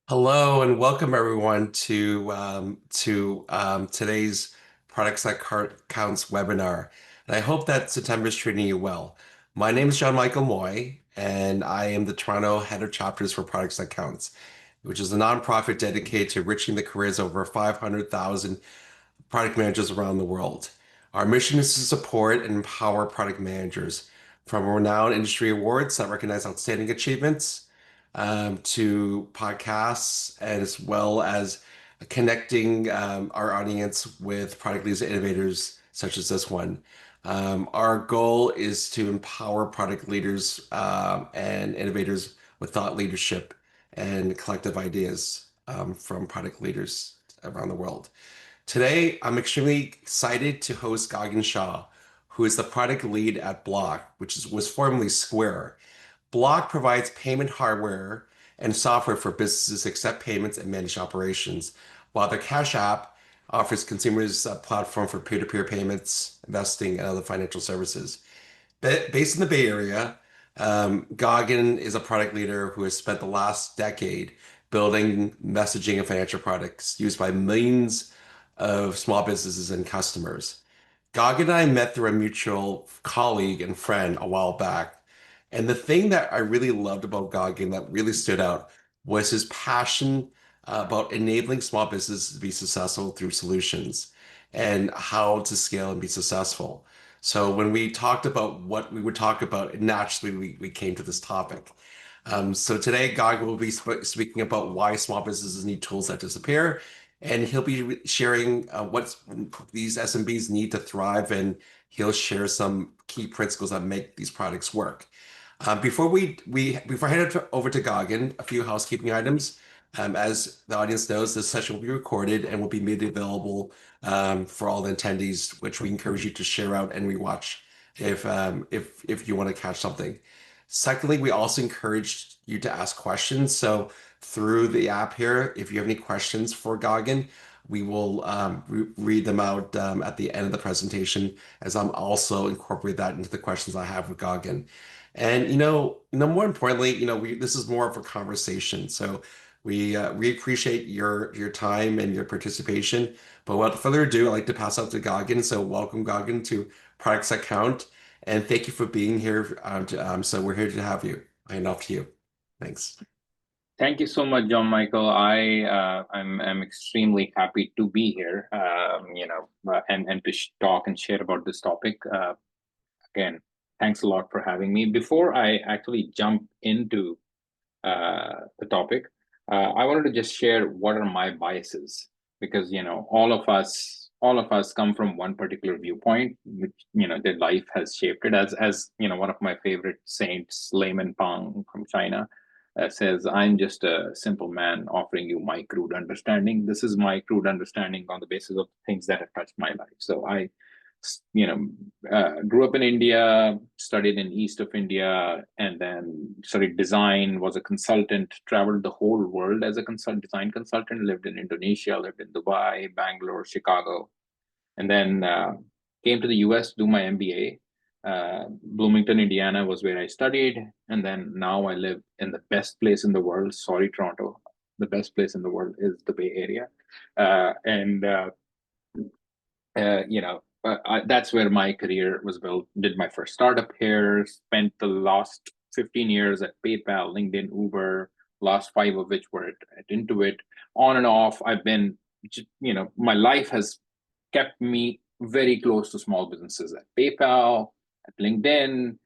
Hello and welcome everyone to today's Products That Counts webinar. And I hope that September is treating you well. My name is Jonmichael Moy, and I am the Toronto Head of Chapters for Products That Counts, which is a nonprofit dedicated to enriching the careers of over 500,000 product managers around the world. Our mission is to support and empower product managers from renowned industry awards that recognize outstanding achievements to podcasts, and as well as connecting our audience with product leaders and innovators such as this one. Our goal is to empower product leaders and innovators with thought leadership and collective ideas from product leaders around the world. Today, I'm extremely excited to host Gagan Shah, who is the product lead at Block, was formerly Square. Block provides payment hardware and software for businesses to accept payments and manage operations, while their Cash App offers consumers a platform for peer-to-peer payments, investing, and other financial services. Based in the Bay Area, Goggin is a product leader who has spent the last decade building messaging and financial products used by millions of small businesses and customers. Goggin and I met through a mutual colleague and friend a while back. And the thing that I really loved about Goggin that really stood out was his passion about enabling small businesses to be successful through solutions and how to scale and be successful. So when we talked about what we would talk about, naturally we came to this topic. So today, Gog will be speaking about why small businesses need tools that disappear, and he'll be sharing what these SMBs need to thrive, and he'll share some key principles that make these products work. Before I hand it over to Goggin, a few housekeeping items. As the audience knows, this session will be recorded and will be made available for all the attendees, which we encourage you to share out and rewatch if you want to catch something. Secondly, we also encourage you to ask questions. So through the app here, if you have any questions for Goggin, we will read them out at the end of the presentation, as I'm also incorporate that into the questions I have with Goggin. And more importantly, this is more of a conversation. So we appreciate your time and your participation. But without further ado, I'd like to pass out to Goggin. So welcome, Goggin, to Products That Count, and thank you for being here. So we're here to have you. I hand off to you. Thanks. Thank you so much, John Michael. I'm extremely happy to be here. And to talk and share about this topic. Again, thanks a lot for having me. Before I actually jump into the topic, I wanted to just share what are my biases, because all of us come from one particular viewpoint, which their life has shaped it. As one of my favorite saints, Layman Pang from China, says, "I'm just a simple man offering you my crude understanding. This is my crude understanding on the basis of things that have touched my life." So I grew up in India, studied in east of India, and then studied design, was a consultant, traveled the whole world as a design consultant, lived in Indonesia, lived in Dubai, Bangalore, Chicago, and then came to the US to do my MBA. Bloomington, Indiana was where I studied. And then now I live in the best place in the world. Sorry, Toronto. The best place in the world is the Bay Area. That's where my career was built. Did my first startup here, spent the last 15 years at PayPal, LinkedIn, Uber, last 5 of which were at Intuit. On and off, I've been, my life has kept me very close to small businesses. At PayPal, at LinkedIn,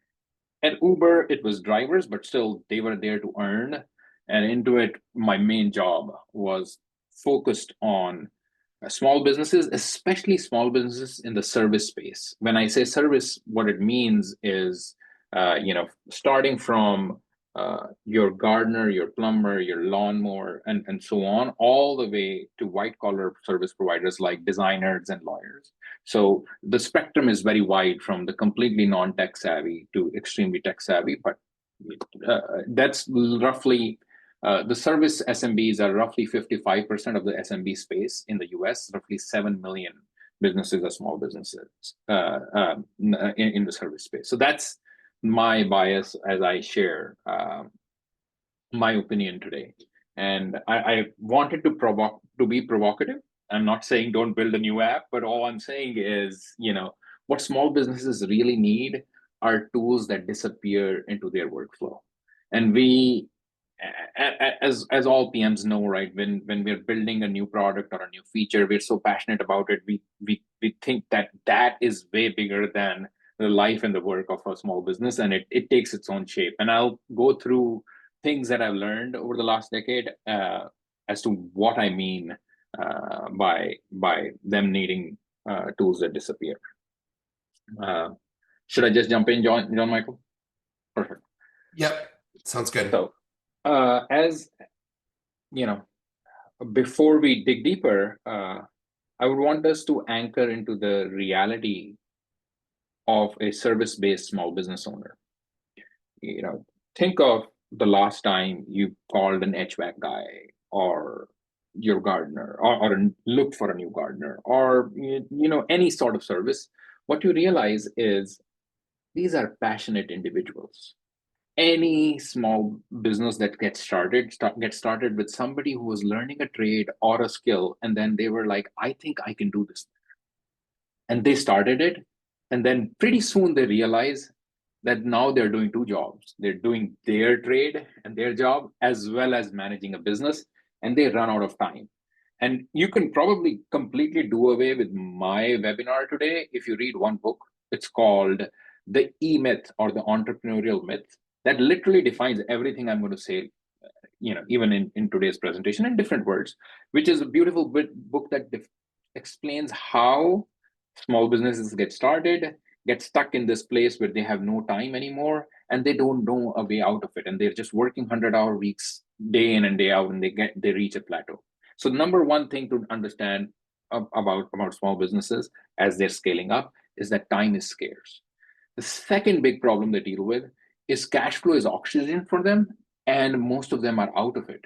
at Uber, it was drivers, but still they were there to earn. And Intuit, my main job was focused on small businesses, especially small businesses in the service space. When I say service, what it means is, starting from your gardener, your plumber, your lawnmower, and so on, all the way to white collar service providers like designers and lawyers. So the spectrum is very wide, from the completely non-tech savvy to extremely tech savvy, but that's roughly the service SMBs are roughly 55% of the SMB space in the US. Roughly 7 million businesses are small businesses in the service space. So that's my bias as I share my opinion today. And I wanted to be provocative. I'm not saying don't build a new app, but all I'm saying is, what small businesses really need are tools that disappear into their workflow. And we, as all PMs know, right, when we're building a new product or a new feature, we're so passionate about it. We think that is way bigger than the life and the work of a small business, and it takes its own shape. And I'll go through things that I've learned over the last decade as to what I mean by them needing tools that disappear. Should I just jump in, Jonmichael? Perfect. Yep, sounds good. So, as you know, before we dig deeper, I would want us to anchor into the reality of a service-based small business owner. Think of the last time you called an HVAC guy or your gardener or looked for a new gardener or any sort of service. What you realize is these are passionate individuals. Any small business that gets started with somebody who was learning a trade or a skill, and then they were like, I think I can do this, and they started it, and then pretty soon they realize that now they're doing two jobs. They're doing their trade and their job as well as managing a business, and they run out of time. And you can probably completely do away with my webinar today if you read one book. It's called The E Myth, or the Entrepreneurial Myth, that literally defines everything I'm going to say, even in today's presentation in different words, which is a beautiful book that explains how small businesses get started, get stuck in this place where they have no time anymore, and they don't know a way out of it, and they're just working 100-hour weeks day in and day out, and they reach a plateau. So number one thing to understand about small businesses as they're scaling up is that time is scarce. The second big problem they deal with is cash flow is oxygen for them, and most of them are out of it.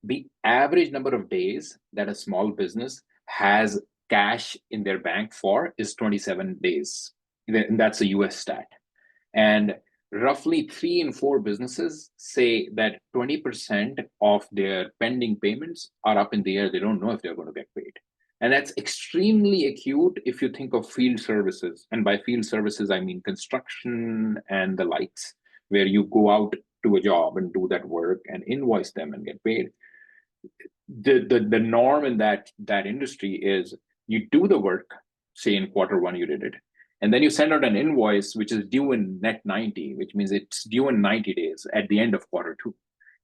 The average number of days that a small business has cash in their bank for is 27 days. And that's a US stat. And roughly 3 in 4 businesses say that 20% of their pending payments are up in the air. They don't know if they're going to get paid. And that's extremely acute if you think of field services. And by field services, I mean construction and the likes, where you go out to a job and do that work and invoice them and get paid. The norm in that industry is you do the work, say in quarter 1 you did it, and then you send out an invoice which is due in net 90, which means it's due in 90 days at the end of quarter 2.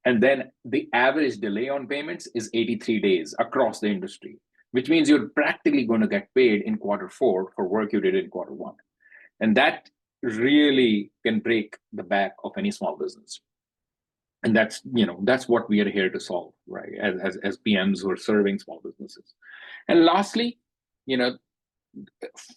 And then the average delay on payments is 83 days across the industry, which means you're practically going to get paid in quarter 4 for work you did in quarter 1. And that really can break the back of any small business. And that's what we are here to solve, right, as PMs who are serving small businesses. And lastly,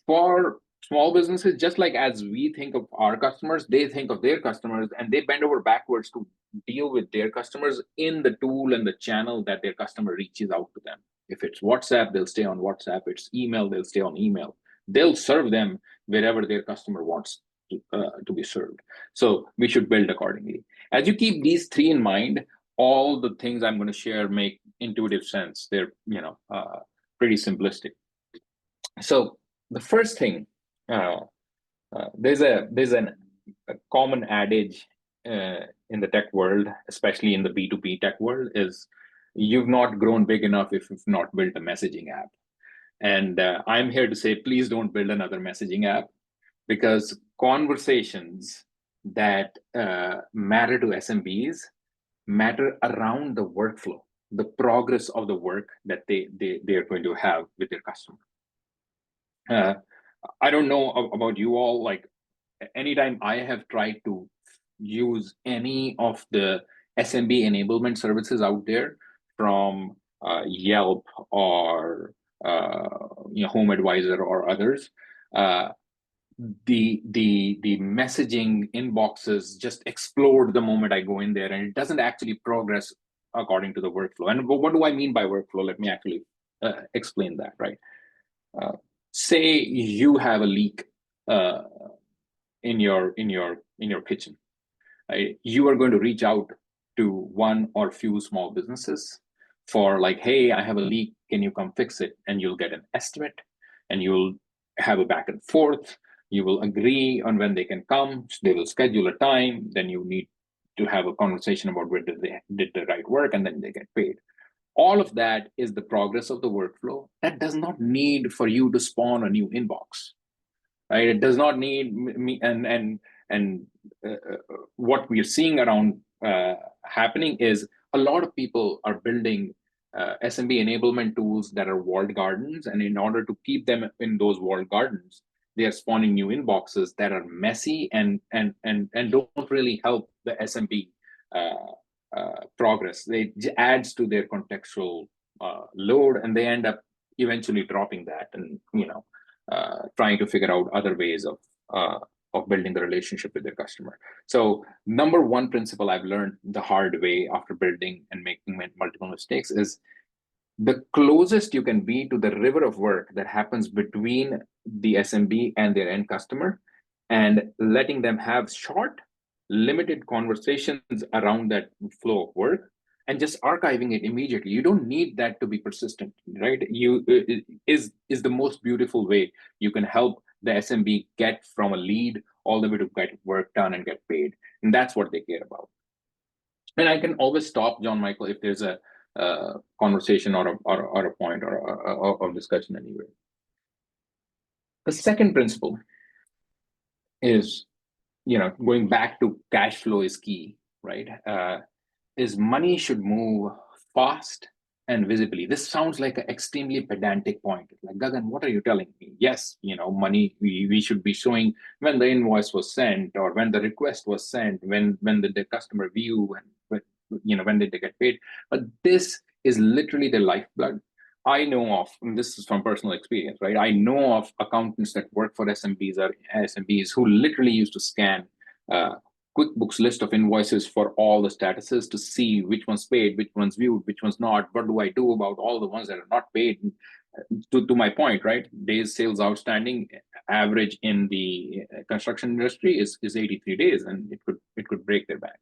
for small businesses, just like as we think of our customers, they think of their customers, and they bend over backwards to deal with their customers in the tool and the channel that their customer reaches out to them. If it's WhatsApp, they'll stay on WhatsApp. If it's email, they'll stay on email. They'll serve them wherever their customer wants to be served. So we should build accordingly. As you keep these 3 in mind, all the things I'm going to share make intuitive sense. They're pretty simplistic. So the first thing, there's a common adage in the tech world, especially in the B2B tech world, is you've not grown big enough if you've not built a messaging app. And I'm here to say, please don't build another messaging app, because conversations that matter to SMBs matter around the workflow, the progress of the work that they are going to have with their customer. I don't know about you all, like anytime I have tried to use any of the SMB enablement services out there, from Yelp or Home Advisor or others, the messaging inboxes just explode the moment I go in there, and it doesn't actually progress according to the workflow. And what do I mean by workflow? Let me actually explain that, right? Say you have a leak in your kitchen. Right? You are going to reach out to one or few small businesses for like, hey, I have a leak, can you come fix it? And you'll get an estimate, and you'll have a back and forth. You will agree on when they can come. They will schedule a time. Then you need to have a conversation about whether they did the right work, and then they get paid. All of that is the progress of the workflow. That does not need for you to spawn a new inbox, right? It does not need me. And what we're seeing around happening is a lot of people are building SMB enablement tools that are walled gardens, and in order to keep them in those walled gardens, they are spawning new inboxes that are messy and don't really help the SMB progress. They adds to their contextual load, and they end up eventually dropping that, and trying to figure out other ways of building the relationship with their customer. So number one principle I've learned the hard way after building and making multiple mistakes is the closest you can be to the river of work that happens between the SMB and their end customer, and letting them have short, limited conversations around that flow of work, and just archiving it immediately. You don't need that to be persistent, right? Is the most beautiful way you can help the SMB get from a lead all the way to get work done and get paid. And that's what they care about. And I can always stop Jonmichael if there's a conversation or a point or discussion anyway. The second principle is, going back to cash flow is key, right? Is money should move fast and visibly. This sounds like an extremely pedantic point. Like, Gagan, what are you telling me? Yes, money, we should be showing when the invoice was sent, or when the request was sent, when the customer view, and when did they get paid. But this is literally the lifeblood. I know of, and this is from personal experience, right? I know of accountants that work for SMBs or SMBs who literally used to scan QuickBooks list of invoices for all the statuses to see which one's paid, which one's viewed, which one's not. What do I do about all the ones that are not paid? To my point, right? Days sales outstanding average in the construction industry is 83 days, and it could break their bank.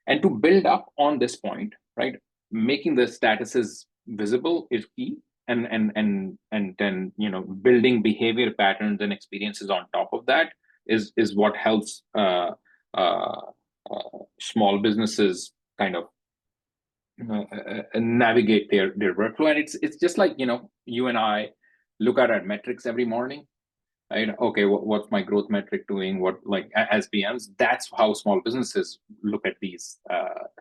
And to build up on this point, right, making the statuses visible is key, and then building behavior patterns and experiences on top of that is what helps small businesses kind of navigate their workflow. And it's just like you and I look at our metrics every morning. Right? Okay, what's my growth metric doing? What, like, as PMs, that's how small businesses look at these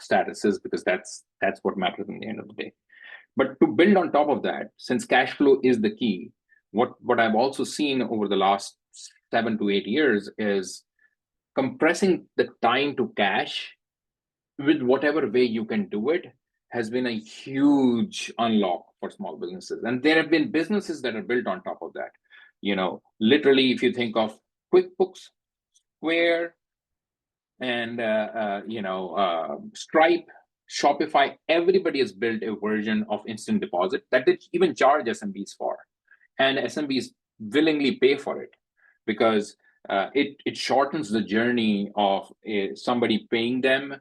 statuses, because that's what matters in the end of the day. But to build on top of that, since cash flow is the key, what I've also seen over the last 7 to 8 years is compressing the time to cash with whatever way you can do it has been a huge unlock for small businesses. And there have been businesses that are built on top of that. Literally, if you think of QuickBooks, Square, and Stripe, Shopify, everybody has built a version of instant deposit that they even charge SMBs for, and SMBs willingly pay for it, because it shortens the journey of somebody paying them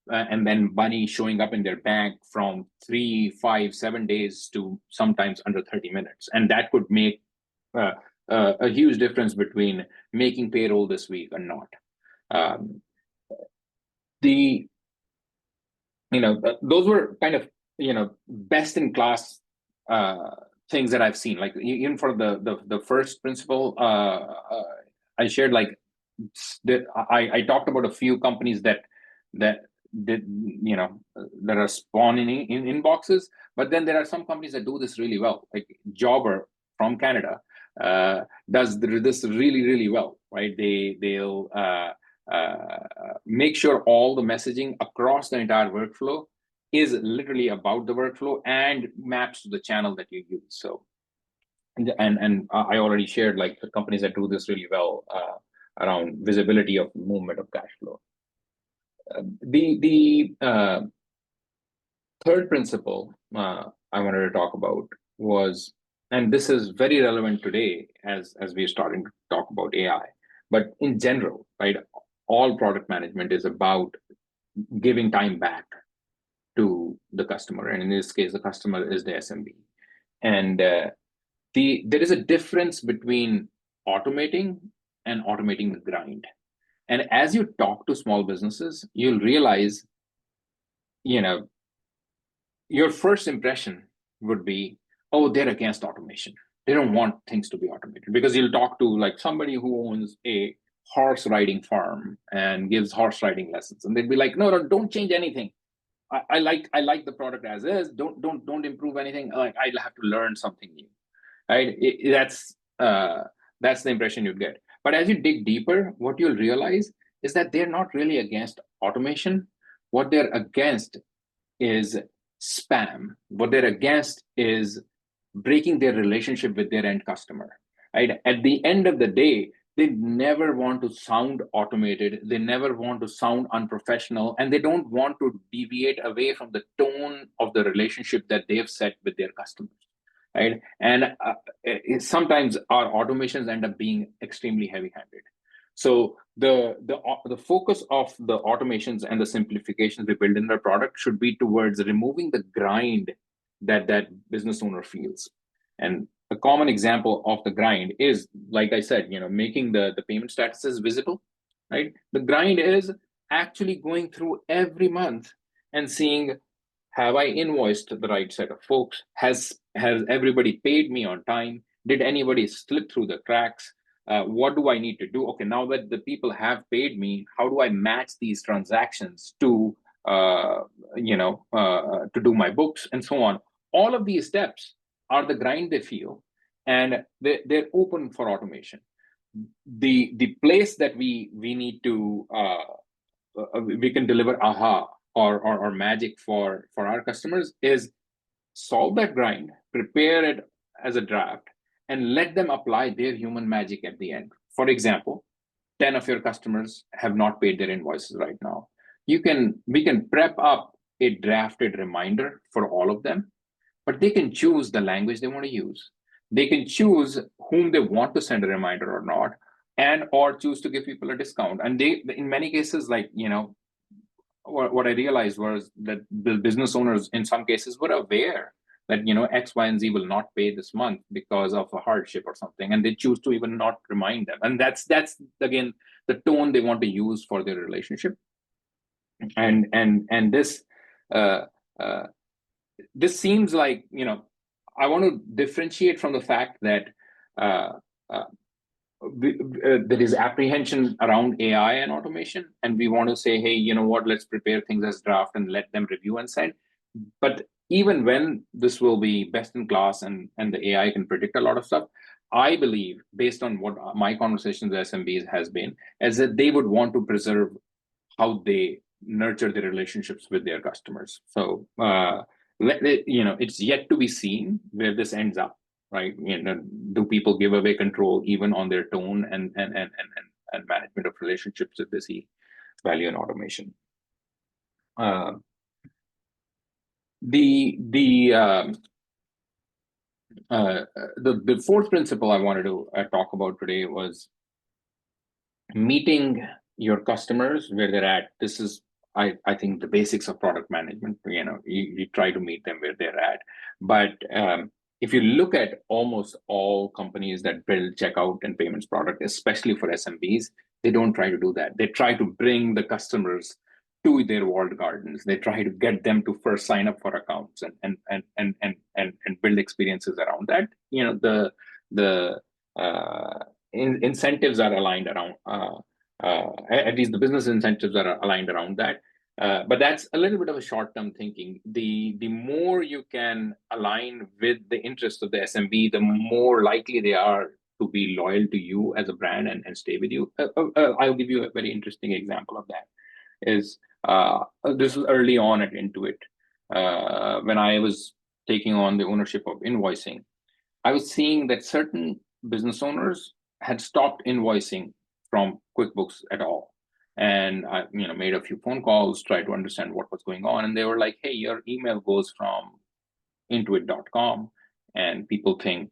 and then money showing up in their bank from 3, 5, 7 days to sometimes under 30 minutes. And that could make a huge difference between making payroll this week and not. Those were kind of best in class things that I've seen. Like, even for the first principle, I shared, like, I talked about a few companies that did that are spawning in inboxes, but then there are some companies that do this really well. Like Jobber from Canada does this really well, right? They'll make sure all the messaging across the entire workflow is literally about the workflow and maps to the channel that you use. So, and I already shared, like, the companies that do this really well around visibility of movement of cash flow. The third principle I wanted to talk about was, and this is very relevant today as we're starting to talk about AI, but in general, right? All product management is about giving time back to the customer. And in this case, the customer is the SMB. And there is a difference between automating and automating the grind. And as you talk to small businesses, you'll realize, your first impression would be, oh, they're against automation. They don't want things to be automated, because you'll talk to like somebody who owns a horse riding farm and gives horse riding lessons, and they'd be like, no, don't change anything. I like the product as is. Don't improve anything. Like, I'll have to learn something new, right? That's the impression you'd get. But as you dig deeper, what you'll realize is that they're not really against automation. What they're against is spam. What they're against is breaking their relationship with their end customer, right? At the end of the day, they never want to sound automated. They never want to sound unprofessional, and they don't want to deviate away from the tone of the relationship that they've set with their customers, right? And sometimes our automations end up being extremely heavy-handed. So the focus of the automations and the simplifications we build in our product should be towards removing the grind that business owner feels. And a common example of the grind is, like I said, making the payment statuses visible, right? The grind is actually going through every month and seeing, have I invoiced the right set of folks? Has everybody paid me on time? Did anybody slip through the cracks? What do I need to do? Okay, now that the people have paid me, how do I match these transactions to to do my books and so on? All of these steps are the grind they feel, and they're open for automation. The place that we need to we can deliver aha or magic for our customers is solve that grind, prepare it as a draft, and let them apply their human magic at the end. For example, 10 of your customers have not paid their invoices right now. We can prep up a drafted reminder for all of them, but they can choose the language they want to use. They can choose whom they want to send a reminder or not, and or choose to give people a discount. And they, in many cases, like, what I realized was that the business owners in some cases were aware that X, Y, and Z will not pay this month because of a hardship or something, and they choose to even not remind them. And that's again the tone they want to use for their relationship. And uh, uh, this seems like, I want to differentiate from the fact that uh, uh, there is apprehension around AI and automation, and we want to say, hey, you know what, let's prepare things as draft and let them review and send. But even when this will be best in class and the AI can predict a lot of stuff, I believe, based on what my conversations with SMBs has been, is that they would want to preserve how they nurture their relationships with their customers. So it's yet to be seen where this ends up, right? Do people give away control even on their tone and management of relationships if they see value in automation? The fourth principle I wanted to talk about today was meeting your customers where they're at. This is, I think, the basics of product management. You try to meet them where they're at. But if you look at almost all companies that build checkout and payments product, especially for SMBs, they don't try to do that. They try to bring the customers to their walled gardens. They try to get them to first sign up for accounts and build experiences around that. The incentives are aligned around, at least the business incentives are aligned around that. But that's a little bit of a short-term thinking. The more you can align with the interests of the SMB, the more likely they are to be loyal to you as a brand and stay with you. I'll give you a very interesting example of that. This was early on at Intuit, when I was taking on the ownership of invoicing. I was seeing that certain business owners had stopped invoicing from QuickBooks at all. And I made a few phone calls, tried to understand what was going on. And they were like, hey, your email goes from intuit.com. And people think,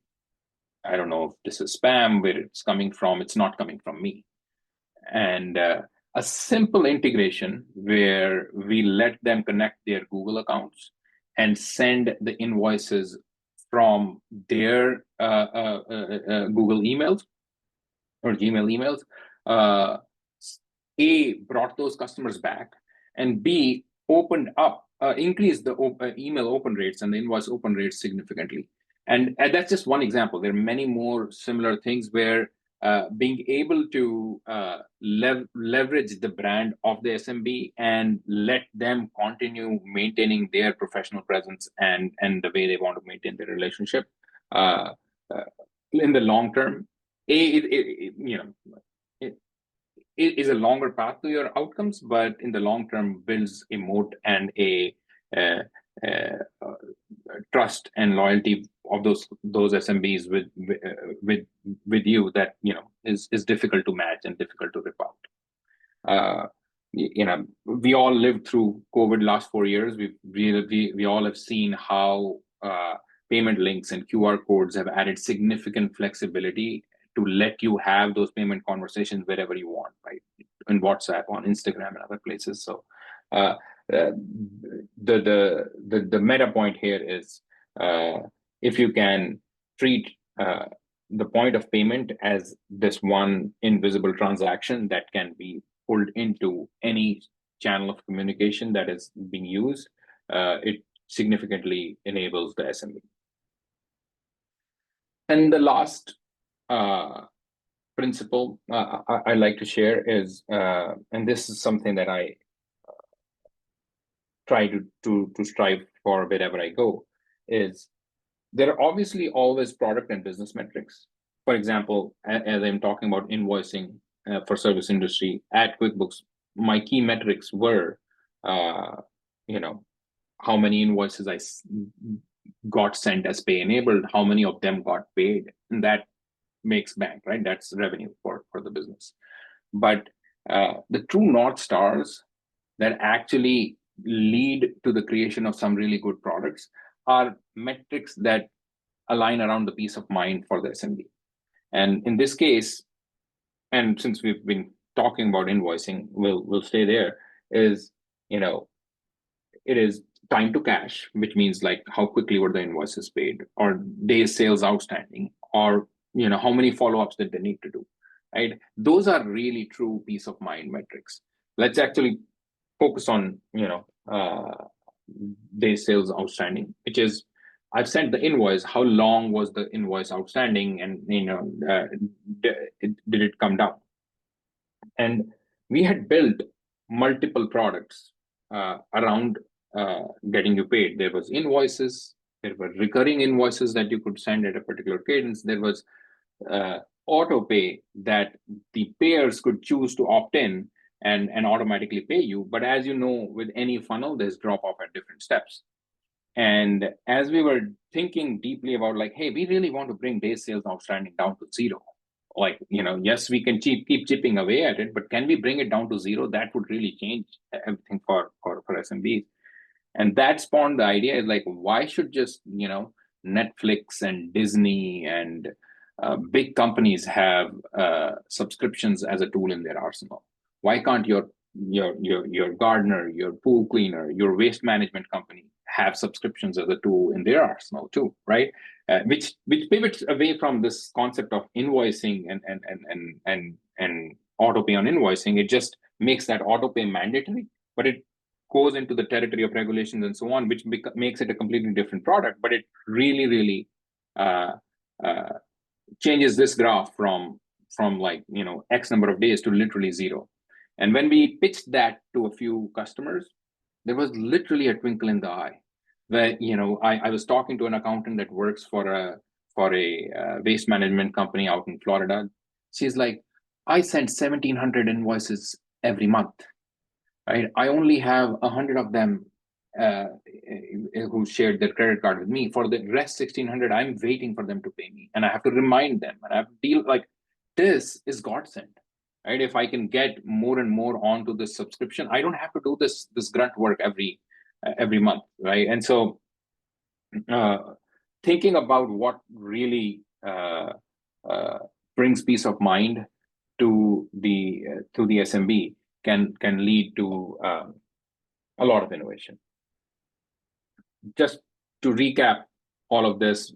I don't know if this is spam, where it's coming from. It's not coming from me. And a simple integration where we let them connect their Google accounts and send the invoices from their Google emails or Gmail emails. uh, A, brought those customers back, and B, opened up, increased the email open rates and the invoice open rates significantly. And that's just one example. There are many more similar things where being able to leverage the brand of the SMB and let them continue maintaining their professional presence and the way they want to maintain their relationship uh, uh, in the long term. It, it is a longer path to your outcomes, but in the long term builds a moat and a uh, uh, uh, trust and loyalty of those SMBs with you that is difficult to match and difficult to rip out. We all lived through COVID last 4 years. We all have seen how payment links and QR codes have added significant flexibility to let you have those payment conversations wherever you want, right? In WhatsApp, on Instagram, and other places. So uh, uh, the meta point here is if you can treat the point of payment as this one invisible transaction that can be pulled into any channel of communication that is being used, it significantly enables the SMB. And the last principle I like to share is, and this is something that I try to strive for wherever I go, is there are obviously always product and business metrics. For example, as I'm talking about invoicing for service industry at QuickBooks, my key metrics were, uh, you know, how many invoices I got sent as pay enabled, how many of them got paid, and that makes bank, right? That's revenue for the business. But the true North Stars that actually lead to the creation of some really good products are metrics that align around the peace of mind for the SMB. And in this case, and since we've been talking about invoicing, we'll stay there, is, it is time to cash, which means like how quickly were the invoices paid, or days sales outstanding, or how many follow-ups did they need to do, right? Those are really true peace of mind metrics. Let's actually focus on days sales outstanding, which is, I've sent the invoice, how long was the invoice outstanding, and did it come down? And we had built multiple products around getting you paid. There was invoices, there were recurring invoices that you could send at a particular cadence. There was auto pay that the payers could choose to opt in and automatically pay you. But as you know, with any funnel, there's drop off at different steps. And as we were thinking deeply about like, hey, we really want to bring days sales outstanding down to zero. Like, yes, we can keep chipping away at it, but can we bring it down to zero? That would really change everything for SMBs. And that spawned the idea is like, why should just, Netflix and Disney and big companies have subscriptions as a tool in their arsenal? Why can't your gardener, your pool cleaner, your waste management company have subscriptions as a tool in their arsenal too, right? Which pivots away from this concept of invoicing and auto pay on invoicing. It just makes that auto pay mandatory, but it goes into the territory of regulations and so on, which makes it a completely different product. But it really uh, uh, changes this graph from like X number of days to literally zero. And when we pitched that to a few customers, there was literally a twinkle in the eye. Where I was talking to an accountant that works for a waste management company out in Florida. She's like, I send 1,700 invoices every month. Right? I only have 100 of them who shared their credit card with me. For the rest 1,600, I'm waiting for them to pay me, and I have to remind them, and I have to deal like this is godsend, right? If I can get more and more onto this subscription, I don't have to do this grunt work every month, right? And so, thinking about what really uh, brings peace of mind to the SMB can lead to a lot of innovation. Just to recap all of this,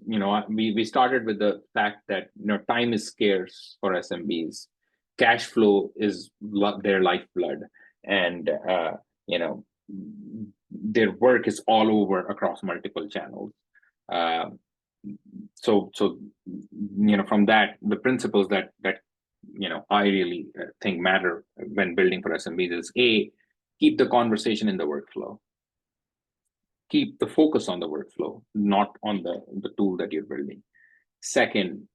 we started with the fact that time is scarce for SMBs, cash flow is their lifeblood, and their work is all over across multiple channels. So from that, the principles that I really think matter when building for SMBs is keep the conversation in the workflow. Keep the focus on the workflow, not on the tool that you're building. Second,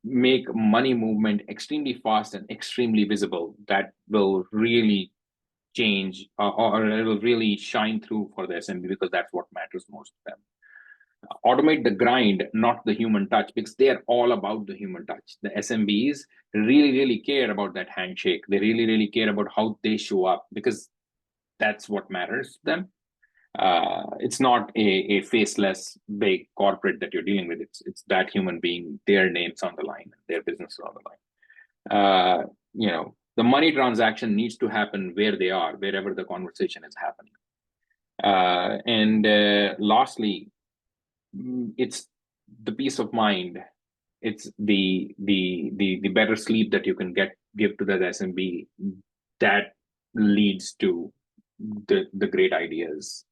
make money movement extremely fast and extremely visible. That will really change or it will really shine through for the SMB, because that's what matters most to them. Automate the grind, not the human touch, because they are all about the human touch. The SMBs really care about that handshake. They really care about how they show up, because that's what matters to them. It's not a faceless big corporate that you're dealing with. It's that human being, their names on the line, their business on the line. The money transaction needs to happen where they are, wherever the conversation is happening. And lastly, it's the peace of mind. It's the better sleep that you can give to that SMB that leads to the great ideas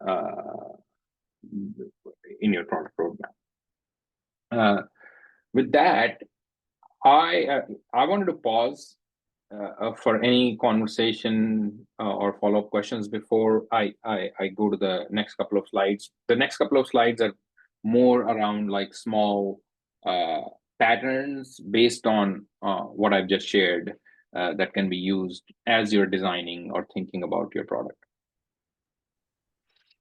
in your product roadmap. With that, I wanted to pause for any conversation or follow-up questions before I go to the next couple of slides. The next couple of slides are more around like small patterns based on what I've just shared that can be used as you're designing or thinking about your product.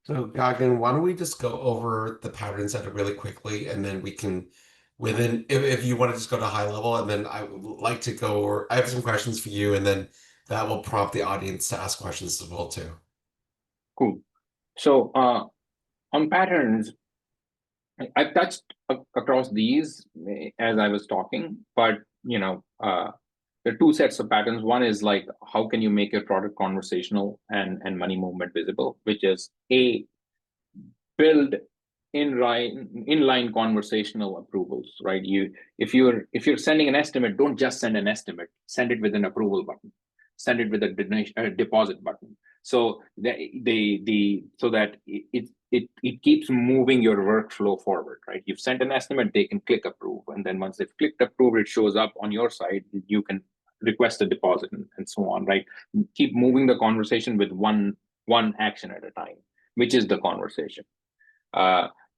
So Gagan, why don't we just go over the patterns at it really quickly, and then we can, if you want to just go to high level, and then I would like to go, or I have some questions for you, and then that will prompt the audience to ask questions as well too. Cool. So on patterns, I've touched across these as I was talking, but there are two sets of patterns. One is like, how can you make your product conversational and money movement visible, which is build inline conversational approvals, right? If you're sending an estimate, don't just send an estimate, send it with an approval button, send it with a deposit button. So that it keeps moving your workflow forward, right? You've sent an estimate, they can click approve, and then once they've clicked approve, it shows up on your side. You can request a deposit and so on, right? Keep moving the conversation with one action at a time, which is the conversation.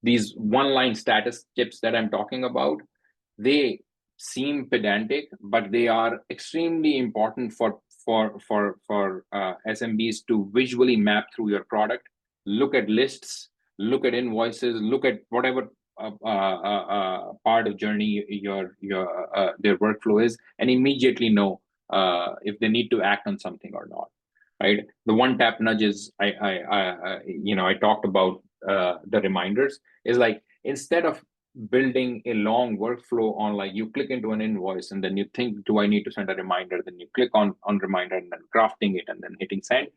These one-line status tips that I'm talking about, they seem pedantic, but they are extremely important for SMBs to visually map through your product, look at lists, look at invoices, look at whatever part of journey their workflow is, and immediately know if they need to act on something or not. Right? The one-tap nudges I talked about, the reminders, is like, instead of building a long workflow on like you click into an invoice and then you think, do I need to send a reminder? Then you click on reminder and then crafting it and then hitting send.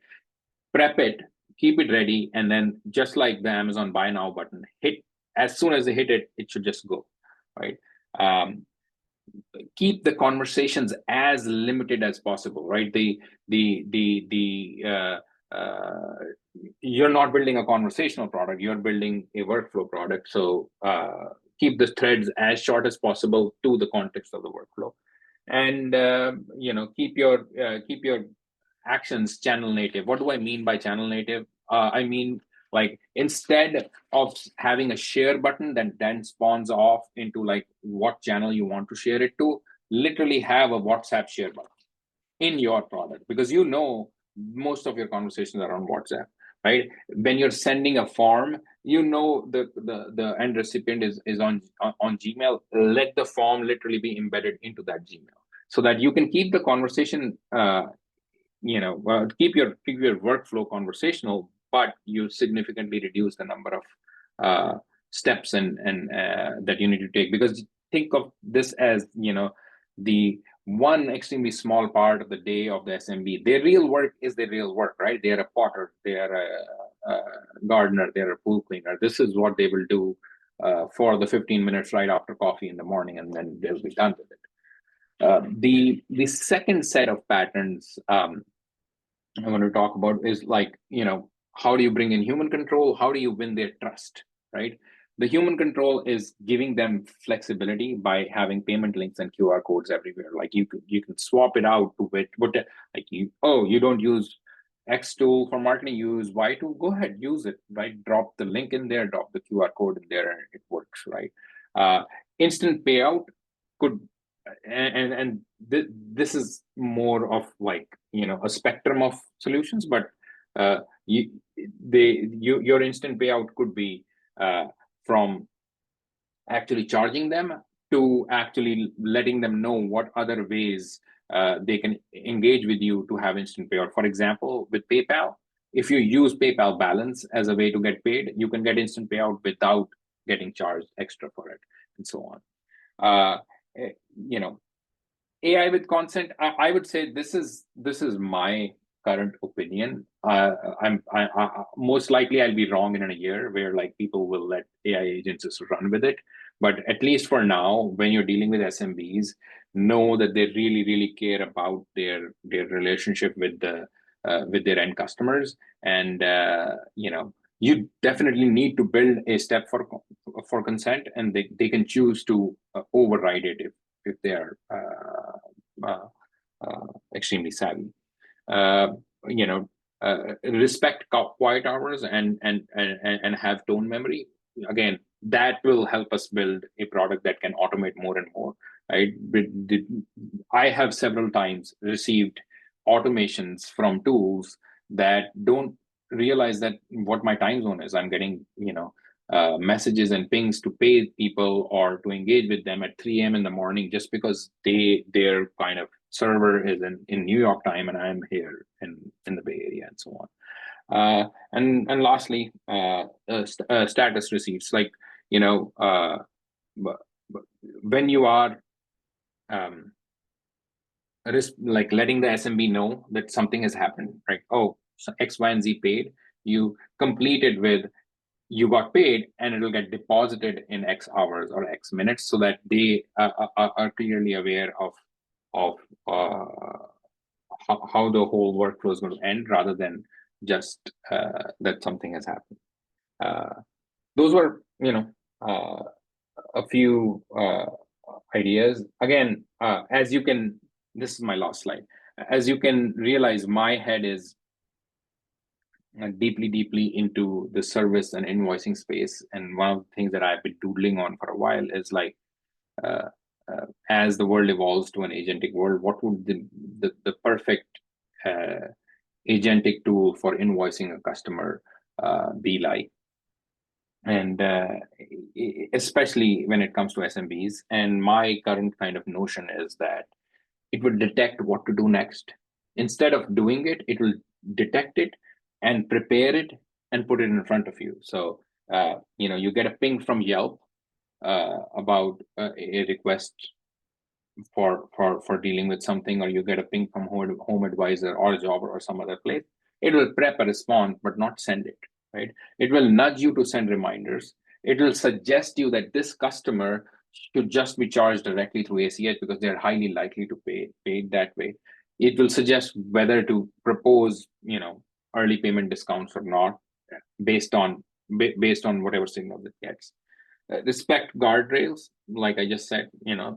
Prep it, keep it ready, and then just like the Amazon buy now button, hit as soon as they hit it, it should just go, right? Keep the conversations as limited as possible, right? You're not building a conversational product, you're building a workflow product. So keep the threads as short as possible to the context of the workflow, and keep your actions channel native. What do I mean by channel native? I mean, like, instead of having a share button that then spawns off into like what channel you want to share it to, literally have a WhatsApp share button in your product, because most of your conversations are on WhatsApp, right? When you're sending a form, the end recipient is on Gmail. Let the form literally be embedded into that Gmail, so that you can keep the conversation, keep your workflow conversational, but you significantly reduce the number of steps and that you need to take. Because think of this as the one extremely small part of the day of the SMB. Their real work is their real work, right? They are a potter, they are a gardener, they are a pool cleaner. This is what they will do for the 15 minutes right after coffee in the morning, and then they'll be done with it. The second set of patterns I want to talk about is like, how do you bring in human control? How do you win their trust, right? The human control is giving them flexibility by having payment links and QR codes everywhere. Like you can swap it out to which, but like you don't use X tool for marketing, you use Y tool. Go ahead, use it, right? Drop the link in there, drop the QR code in there, and it works, right? Instant payout could this is more of like a spectrum of solutions, but you your instant payout could be from actually charging them to actually letting them know what other ways they can engage with you to have instant payout. For example, with PayPal, if you use PayPal balance as a way to get paid, you can get instant payout without getting charged extra for it, and so on. uh, eh, you know AI with consent, I would say this is my current opinion. Most likely I'll be wrong in a year where like people will let AI agents just run with it. But at least for now, when you're dealing with SMBs, know that they really really care about their relationship with their end customers, and you definitely need to build a step for consent, and they can choose to override it if they are uh, extremely savvy. Uh, you know, Respect quiet hours and have tone memory. Again, that will help us build a product that can automate more and more. Right? I have several times received automations from tools that don't realize that what my time zone is. I'm getting messages and pings to pay people or to engage with them at 3 a.m. in the morning just because their kind of server is in New York time and I'm here in the Bay Area, and so on. And lastly, status receipts. Like when you are um, like letting the SMB know that something has happened, right? Oh, so X, Y, and Z paid. You complete it with you got paid, and it'll get deposited in X hours or X minutes, so that they are clearly aware of how the whole workflow is going to end, rather than just that something has happened. Uh, those were, a few ideas. Again, as you can, this is my last slide. As you can realize, my head is deeply, deeply into the service and invoicing space. And one of the things that I've been doodling on for a while is like, uh, as the world evolves to an agentic world, what would the perfect agentic tool for invoicing a customer be like? And especially when it comes to SMBs. And my current kind of notion is that it would detect what to do next. Instead of doing it, it will detect it and prepare it and put it in front of you. So you get a ping from Yelp about a request for dealing with something, or you get a ping from home advisor or Jobber or some other place. It will prep a response but not send it, right? It will nudge you to send reminders. It will suggest you that this customer should just be charged directly through ACH because they're highly likely to pay paid that way. It will suggest whether to propose early payment discounts or not, based on based on whatever signal it gets. Respect guardrails, like I just said,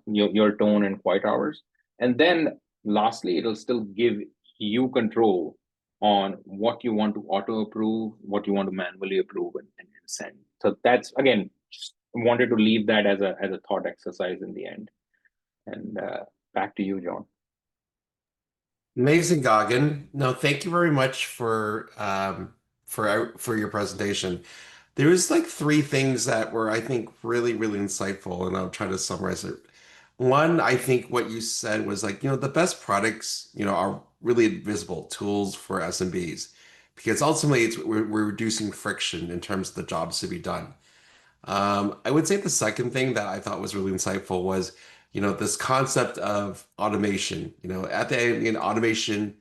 your tone and quiet hours. And then lastly, it'll still give you control on what you want to auto approve, what you want to manually approve, and send. So that's, again, just wanted to leave that as a thought exercise in the end. And back to you, John. Amazing, Gagan. No, thank you very much for your presentation. There was like three things that were, I think, really, really insightful, and I'll try to summarize it. One, I think what you said was like, the best products, are really invisible tools for SMBs because ultimately we're reducing friction in terms of the jobs to be done. I would say the second thing that I thought was really insightful was, this concept of automation. At the end, automation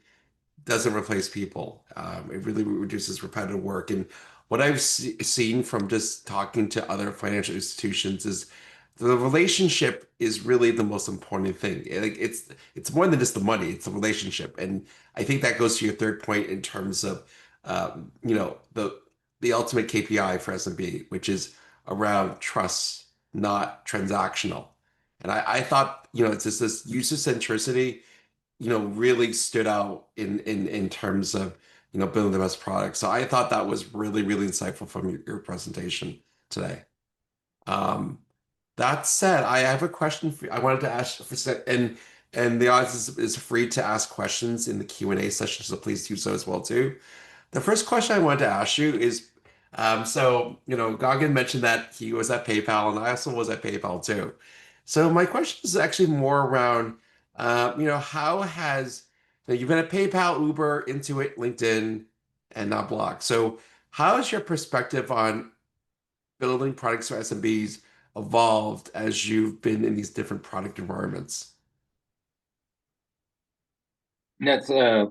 doesn't replace people. It really reduces repetitive work. And what I've seen from just talking to other financial institutions is the relationship is really the most important thing. Like it's more than just the money; it's the relationship. And I think that goes to your third point in terms of the ultimate KPI for SMB, which is around trust, not transactional. And I thought, it's just this user centricity really stood out in terms of, building the best product. So I thought that was really, really insightful from your presentation today. Um, that said, I have a question for you. I wanted to ask and the audience is free to ask questions in the Q&A session, so please do so as well too. The first question I wanted to ask you is, Gagan mentioned that he was at PayPal, and I also was at PayPal too. So my question is actually more around, how you've been at PayPal, Uber, Intuit, LinkedIn, and now Block. So how has your perspective on building products for SMBs evolved as you've been in these different product environments? That's a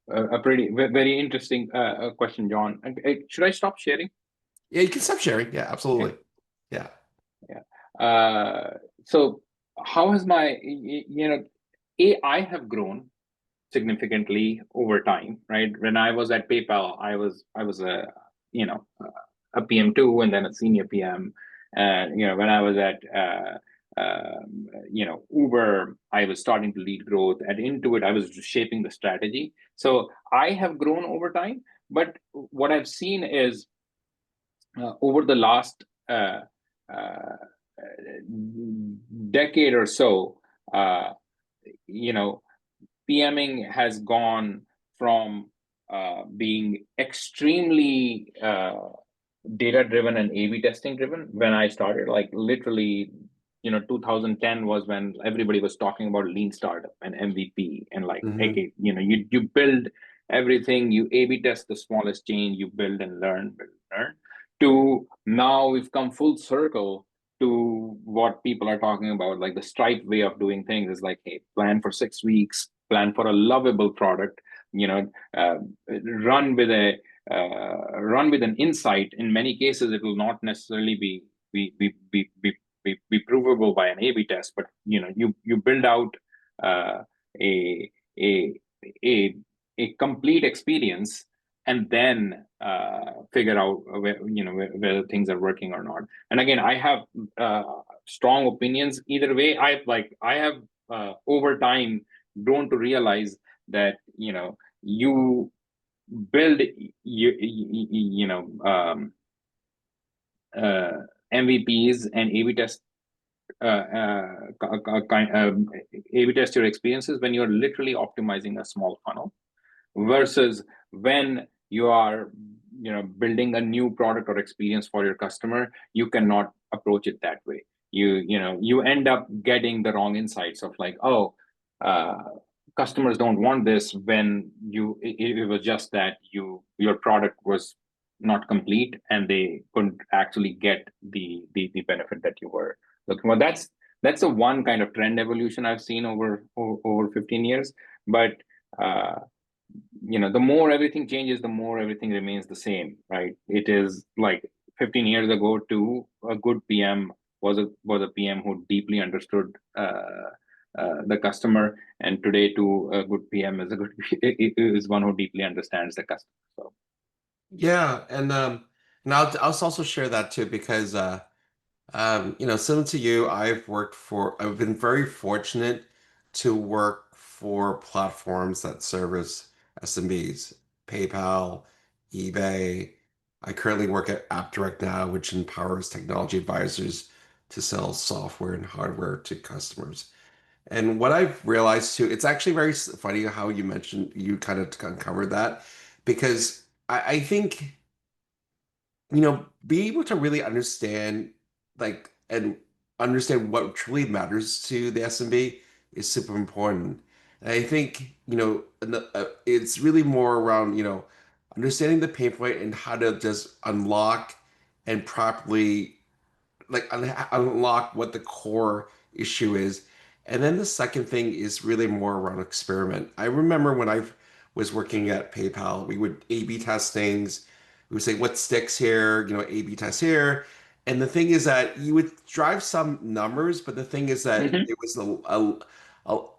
very interesting question, John. Should I stop sharing? Yeah, you can stop sharing. Yeah, Okay. absolutely. Yeah. Yeah. So how has AI have grown significantly over time, right? When I was at PayPal, I was a PM2 and then a senior PM. When I was at Uber, I was starting to lead growth. At Intuit, I was just shaping the strategy. So I have grown over time, but what I've seen is over the last uh, decade or so, uh, you know, PMing has gone from being extremely data driven and A/B testing driven when I started. Like literally, 2010 was when everybody was talking about lean startup and MVP and like, Hmm. okay, you build everything, you A/B test the smallest change, you build, learn. To now we've come full circle to what people are talking about, like the Stripe way of doing things is like, hey, plan for 6 weeks, plan for a lovable product, you know, uh, run with a run with an insight. In many cases, it will not necessarily be provable by an A/B test, but you build out uh, a a a a complete experience and then figure out whether things are working or not. And again, I have strong opinions either way. I have over time grown to realize that you build you know uh, MVPs and A/B test kind A/B test your experiences when you're literally optimizing a small funnel versus when you are building a new product or experience for your customer. You cannot approach it that way. You end up getting the wrong insights of like, oh, uh, customers don't want this, when it was just that your product was not complete and they couldn't actually get the benefit that you were looking for. That's the one kind of trend evolution I've seen over 15 years. But uh, the more everything changes, the more everything remains the same, right? It is like 15 years ago, to a good PM was a PM who deeply understood the customer, and today to a good PM is one who deeply understands the customer. So Yeah, and I'll also share that too because similar to you, I've been very fortunate to work for platforms that service SMBs, PayPal, eBay. I currently work at AppDirect now, which empowers technology advisors to sell software and hardware to customers. And what I've realized too, it's actually very funny how you kind of uncovered that because I think be able to really understand, and understand what truly matters to the SMB is super important. And I think, it's really more around, understanding the pain point and how to just unlock and properly unlock what the core issue is. And then the second thing is really more around experiment. I remember when I was working at PayPal, we would A/B test things. We would say what sticks here, A/B test here. And the thing is that you would drive some numbers, but the thing is that Hmm. it was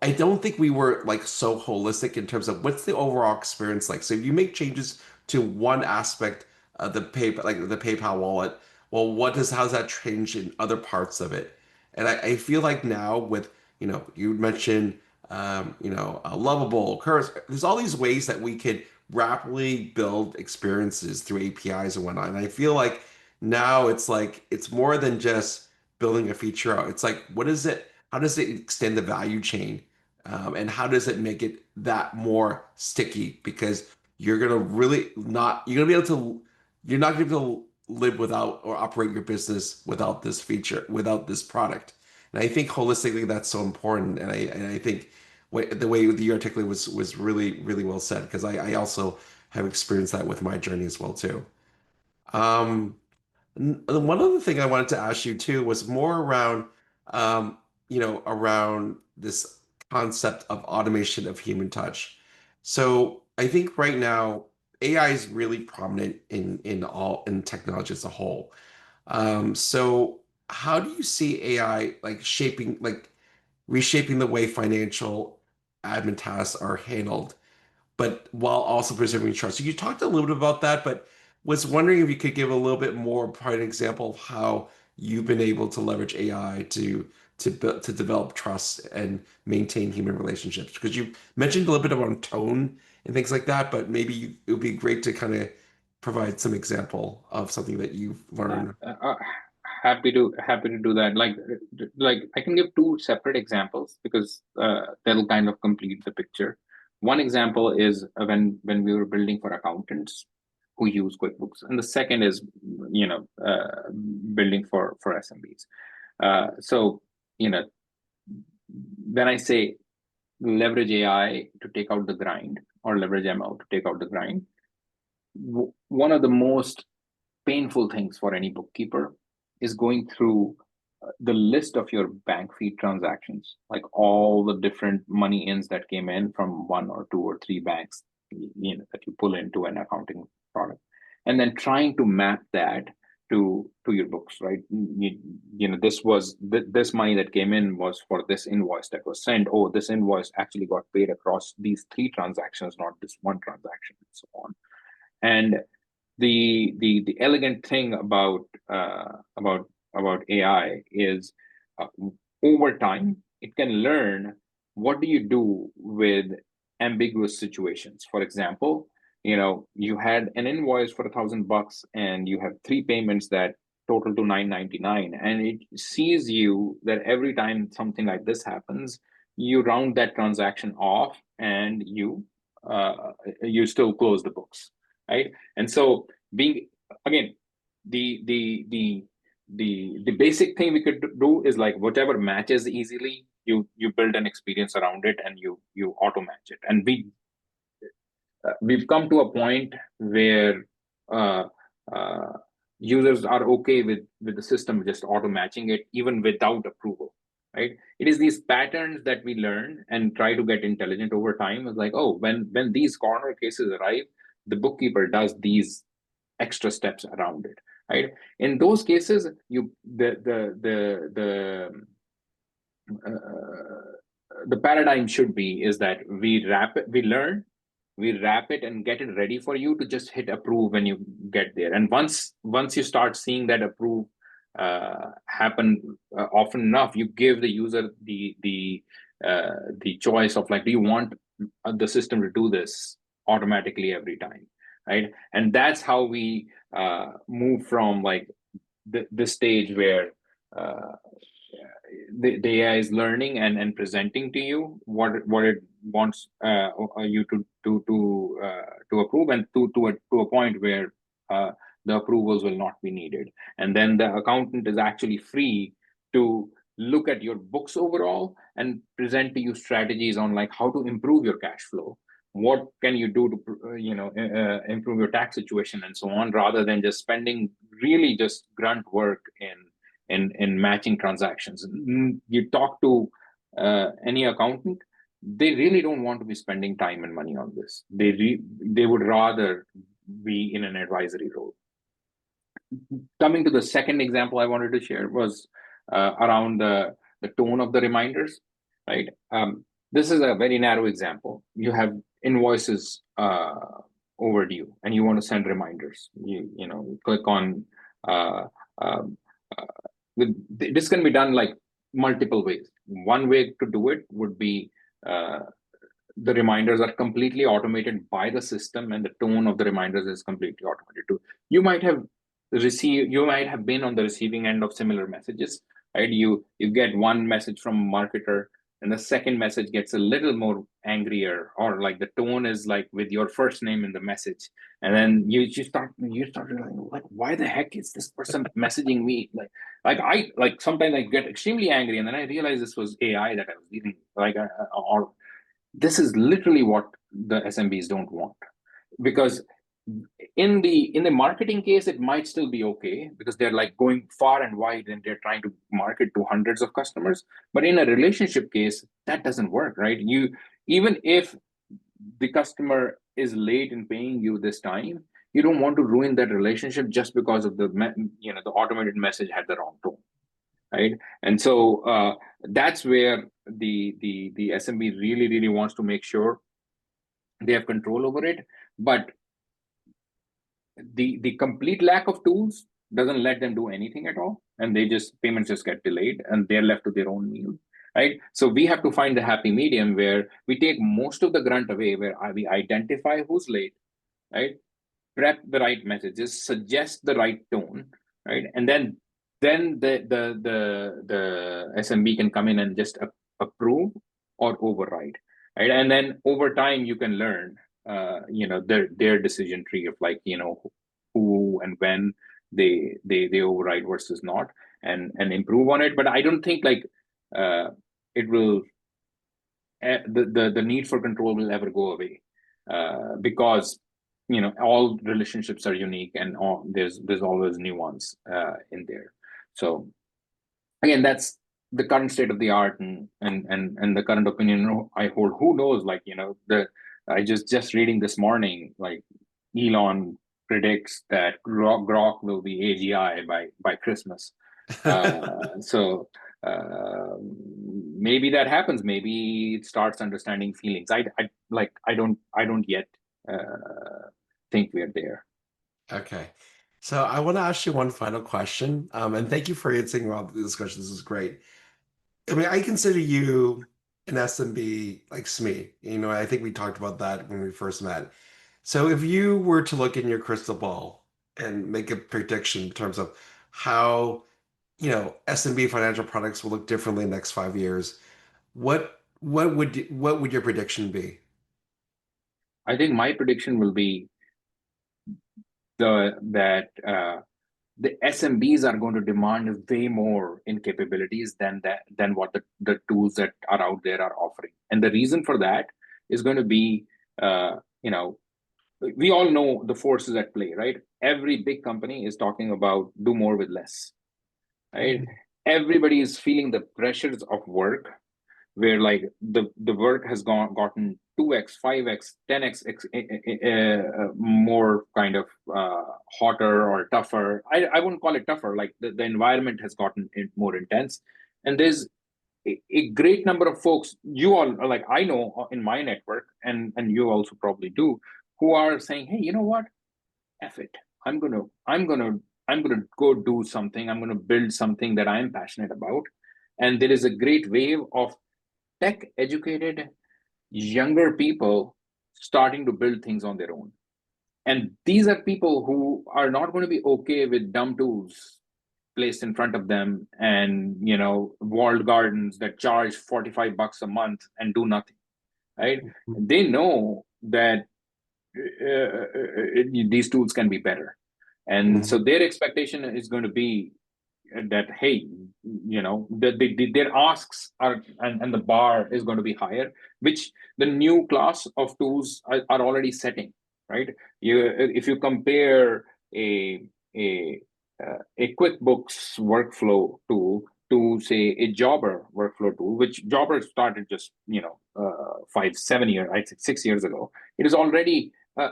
I don't think we were like so holistic in terms of what's the overall experience like. So if you make changes to one aspect of the PayPal wallet, well, how's that change in other parts of it? And I feel like now with, you mentioned, lovable, curse, there's all these ways that we could rapidly build experiences through APIs and whatnot. And I feel like now it's like, it's more than just building a feature out. It's like, how does it extend the value chain? And how does it make it that more sticky? Because you're gonna be able to, you're not gonna be able to live without or operate your business without this feature, without this product. And I think holistically that's so important. And I think the way you articulate was really, really well said, because I also have experienced that with my journey as well too. Um, One other thing I wanted to ask you too was more around, around this concept of automation of human touch. So I think right now AI is really prominent in technology as a whole. So how do you see AI like reshaping the way financial admin tasks are handled, but while also preserving trust? So you talked a little bit about that, but was wondering if you could give a little bit more, probably an example of how you've been able to leverage AI to develop trust and maintain human relationships. Because you mentioned a little bit about tone and things like that, but maybe it would be great to kind of provide some example of something that you've Uh, learned. uh, uh, happy to do that. Like I can give two separate examples because that'll kind of complete the picture. One example is when we were building for accountants who use QuickBooks, and the second is building for SMBs. So you know when I say leverage AI to take out the grind or leverage ML to take out the grind, one of the most painful things for any bookkeeper is going through the list of your bank feed transactions, like all the different money ins that came in from one or two or three banks, that you pull into an accounting product, and then trying to map that to your books, right? This money that came in was for this invoice that was sent. Oh, this invoice actually got paid across these three transactions, not this one transaction, and so on. And the elegant thing about AI is, uh, over time it can learn what do you do with ambiguous situations. For example, you had an invoice for $1,000 and you have three payments that total to 999, and it sees you that every time something like this happens, you round that transaction off and you still close the books, right? And so, being again, the the the the basic thing we could do is like whatever matches easily, you build an experience around it and you auto match it. And we've come to a point where uh, uh, users are okay with the system just auto matching it even without approval, right? It is these patterns that we learn and try to get intelligent over time. It's like, oh, when these corner cases arrive, the bookkeeper does these extra steps around it, right? In those cases, the paradigm should be is that we learn, we wrap it and get it ready for you to just hit approve when you get there. And once you start seeing that approve happen often enough, you give the user the choice of like, do you want the system to do this automatically every time, right? And that's how we move from like the stage where uh, the AI is learning and presenting to you what it wants you to approve, and to a point where the approvals will not be needed. And then the accountant is actually free to look at your books overall and present to you strategies on like how to improve your cash flow, what can you do to improve your tax situation and so on, rather than just spending really just grunt work in matching transactions. You talk to any accountant, they really don't want to be spending time and money on this. They would rather be in an advisory role. Coming to the second example I wanted to share was around the tone of the reminders, right? This is a very narrow example. You have invoices overdue, and you want to send reminders. You click on um, uh, this can be done like multiple ways. One way to do it would be the reminders are completely automated by the system, and the tone of the reminders is completely automated too. You might have been on the receiving end of similar messages, right? You get one message from a marketer, and the second message gets a little more angrier, or like the tone is like with your first name in the message, and then you start realizing, like, why the heck is this person messaging me? Like sometimes I get extremely angry, and then I realize this was AI that I was dealing like or this is literally what the SMBs don't want, because in the marketing case it might still be okay because they're like going far and wide and they're trying to market to hundreds of customers. But in a relationship case, that doesn't work, right? You, even if the customer is late in paying you this time, you don't want to ruin that relationship just because of the automated message had the wrong tone, right? And so that's where the SMB really wants to make sure they have control over it. But the complete lack of tools doesn't let them do anything at all, and payments just get delayed and they're left to their own meal, right? So we have to find the happy medium where we take most of the grunt away, where we identify who's late, right? Prep the right messages, suggest the right tone, right? And then the SMB can come in and just approve or override, right? And then over time you can learn their decision tree of, like, who and when they override versus not, and improve on it. But I don't think like it will the need for control will ever go away, because all relationships are unique, and there's always nuance in there. So again, that's the current state of the art, and the current opinion I hold. Who knows? Like, I just reading this morning, like Elon predicts that Grok will be AGI by Christmas. So maybe that happens. Maybe it starts understanding feelings. I don't yet think we're there. Okay. So I want to ask you one final question. And thank you for answering all the discussion. This is great. I mean, I consider you an SMB like SME. I think we talked about that when we first met. So if you were to look in your crystal ball and make a prediction in terms of how, SMB financial products will look differently in the next 5 years, what would your prediction be? I think my prediction will be that the SMBs are going to demand way more in capabilities than what the tools that are out there are offering. And the reason for that is going to be, we all know the forces at play, right? Every big company is talking about do more with less, right? Everybody is feeling the pressures of work, where like the work has gotten 2x, 5x, 10x more kind of hotter or tougher. I wouldn't call it tougher, like the environment has gotten more intense. And there's a great number of folks, you all, like, I know in my network, and you also probably do, who are saying, hey, you know what, F it, I'm gonna go do something. I'm gonna build something that I'm passionate about. And there is a great wave of tech educated younger people starting to build things on their own. And these are people who are not going to be okay with dumb tools placed in front of them, and walled gardens that charge $45 a month and do nothing, right? They know that these tools can be better. And so Mhm. their expectation is going to be that, hey, their asks are, and the bar is going to be higher, which the new class of tools are already setting, right? If you compare a a QuickBooks workflow tool to say a Jobber workflow tool, which Jobber started just 5, 7 years, I think 6 years ago. It is already a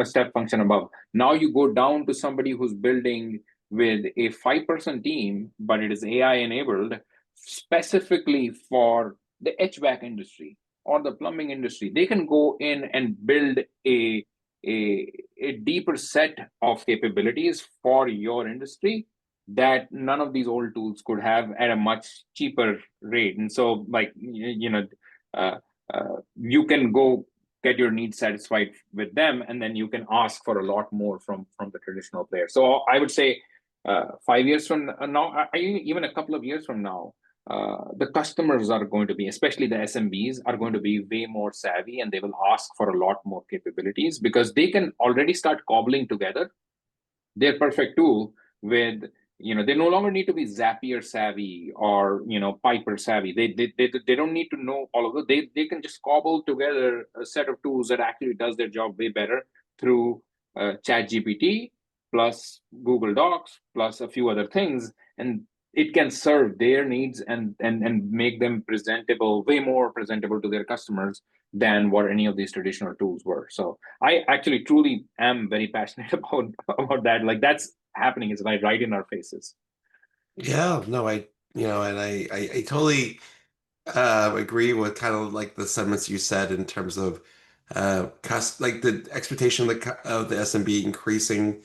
step function above. Now you go down to somebody who's building with a 5-person team, but it is AI enabled specifically for the HVAC industry or the plumbing industry. They can go in and build a deeper set of capabilities for your industry that none of these old tools could have at a much cheaper rate. And so, like, uh, you can go get your needs satisfied with them, and then you can ask for a lot more from the traditional player. So I would say 5 years from now, even a couple of years from now, the customers are going to be, especially the SMBs, are going to be way more savvy, and they will ask for a lot more capabilities because they can already start cobbling together their perfect tool with, they no longer need to be Zapier savvy or Piper savvy. They don't need to know all of those. They can just cobble together a set of tools that actually does their job way better through chat gpt plus Google Docs plus a few other things, and it can serve their needs and make them presentable, way more presentable to their customers than what any of these traditional tools were. So I actually truly am very passionate about that. Like, that's happening, is right in our faces. Yeah, no, and I totally agree with kind of like the sentiments you said in terms of like the expectation of of the SMB increasing.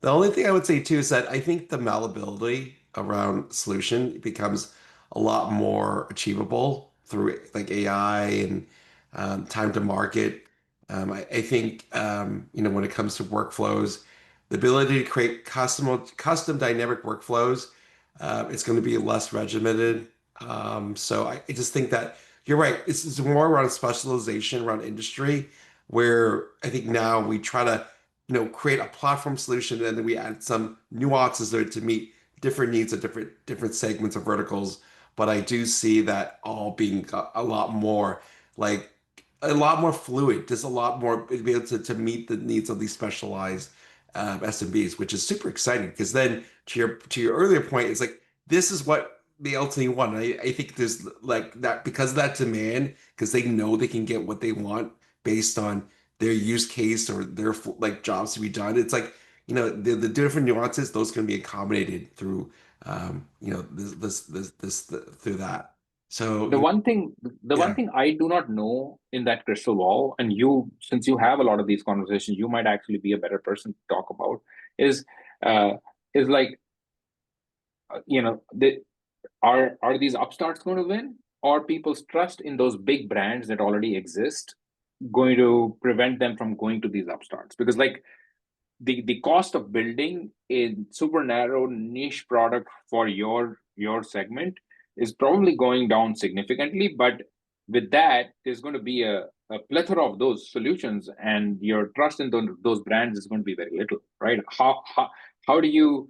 The only thing I would say too is that I think the malleability around solution becomes a lot more achievable through like AI and time to market. I think when it comes to workflows, the ability to create custom dynamic workflows, it's going to be less regimented. So I just think that you're right. It's more around specialization around industry, where I think now we try to create a platform solution and then we add some nuances there to meet different needs of different segments of verticals. But I do see that all being a lot more like a lot more fluid, just a lot more be able to meet the needs of these specialized SMBs, which is super exciting because then to your earlier point, it's like this is what they ultimately want. And I think there's like that because of that demand, because they know they can get what they want based on their use case or their like jobs to be done. It's like, the different nuances, those can be accommodated through, through that. So, The one yeah. thing I do not know in that crystal ball, and you, since you have a lot of these conversations, you might actually be a better person to talk about, is uh, is like, the are these upstarts going to win, or people's trust in those big brands that already exist going to prevent them from going to these upstarts? Because, like, the cost of building a super narrow niche product for your segment is probably going down significantly, but with that there's going to be a plethora of those solutions, and your trust in those brands is going to be very little, right? How do you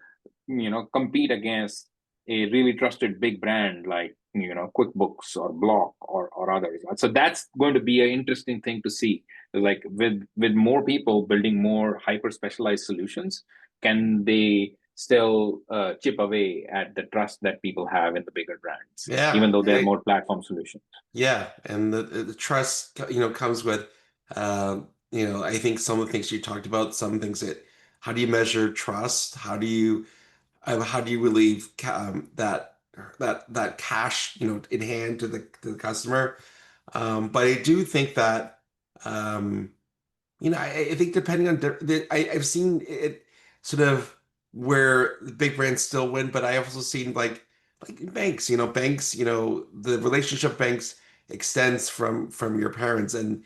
compete against a really trusted big brand like QuickBooks or Block or others? So that's going to be an interesting thing to see, like, with more people building more hyper specialized solutions, can they still chip away at the trust that people have in the bigger brands, Yeah. even though they're And more platform solutions? yeah, and the trust, comes with, I think some of the things you talked about, some things that, how do you measure trust? How do you relieve that cash, in hand to the customer? But I do think that, um, I think depending on I've seen it sort of where the big brands still win, but I also seen like banks, the relationship banks extends from your parents and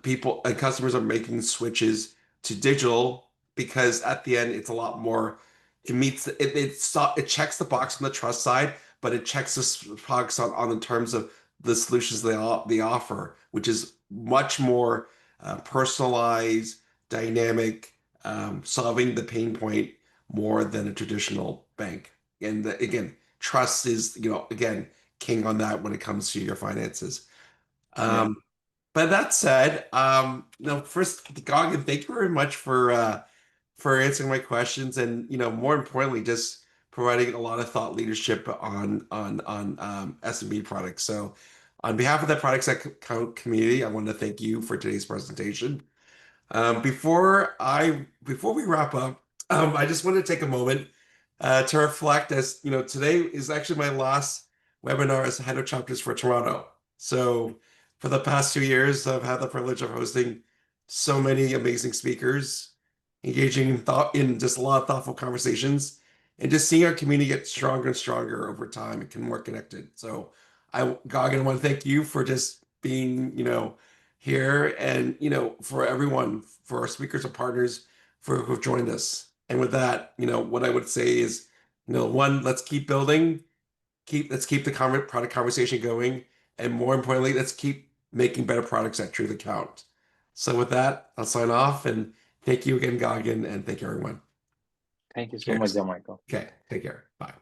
people and customers are making switches to digital because at the end it's a lot more. It meets it checks the box on the trust side, but it checks the box on the terms of the solutions they offer, which is much more personalized, dynamic, solving the pain point more than a traditional bank. And again, trust is, again, king on that when it comes to your finances. Yeah. But that said, first, Gagan, thank you very much for for answering my questions and, more importantly, just providing a lot of thought leadership on SMB products. So on behalf of the Products That Count community, I want to thank you for today's presentation. Before we wrap up, I just want to take a moment to reflect, as today is actually my last webinar as head of chapters for Toronto. So for the past 2 years, I've had the privilege of hosting so many amazing speakers, engaging in thought in just a lot of thoughtful conversations, and just seeing our community get stronger and stronger over time and more connected. So Gagan, I want to thank you for just being, here and, for everyone, for our speakers and partners for who've joined us. And with that, what I would say is, one, let's keep building, let's keep the product conversation going, and more importantly, let's keep making better products that truly count. So with that, I'll sign off and thank you again, Gagan, and thank you everyone. Thank you so much, Cheers. Jonmichael. Okay, take care. Bye.